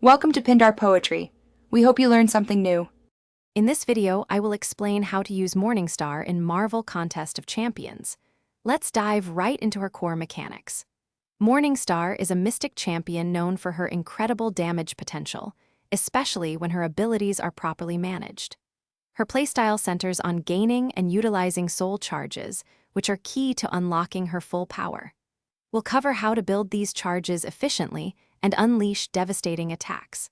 Welcome to Pindar Poetry. We hope you learned something new. In this video, I will explain how to use Morningstar in Marvel Contest of Champions. Let's dive right into her core mechanics. Morningstar is a mystic champion known for her incredible damage potential, especially when her abilities are properly managed. Her playstyle centers on gaining and utilizing soul charges, which are key to unlocking her full power. We'll cover how to build these charges efficiently and unleash devastating attacks.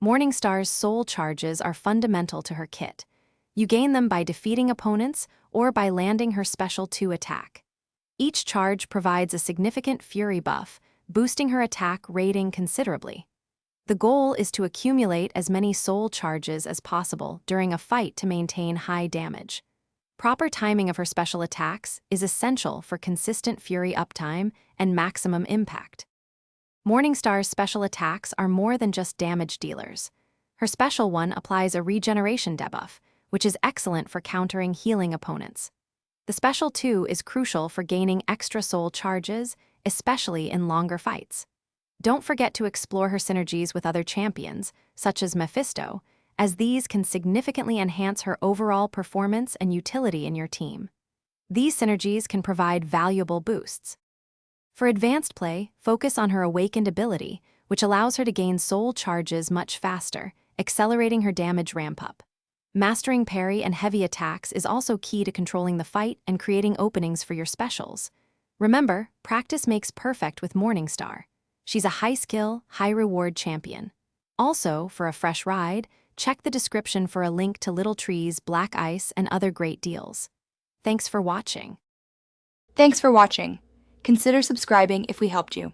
Morningstar's soul charges are fundamental to her kit. You gain them by defeating opponents or by landing her special 2 attack. Each charge provides a significant fury buff, boosting her attack rating considerably. The goal is to accumulate as many soul charges as possible during a fight to maintain high damage. Proper timing of her special attacks is essential for consistent fury uptime and maximum impact. Morningstar's special attacks are more than just damage dealers. Her special one applies a regeneration debuff, which is excellent for countering healing opponents. The special 2 is crucial for gaining extra soul charges, especially in longer fights. Don't forget to explore her synergies with other champions, such as Mephisto, as these can significantly enhance her overall performance and utility in your team. These synergies can provide valuable boosts. For advanced play, focus on her awakened ability, which allows her to gain soul charges much faster, accelerating her damage ramp-up. Mastering parry and heavy attacks is also key to controlling the fight and creating openings for your specials. Remember, practice makes perfect with Morningstar. She's a high-skill, high-reward champion. Also, for a fresh ride, check the description for a link to Little Tree's Black Ice and other great deals. Thanks for watching. Thanks for watching. Consider subscribing if we helped you.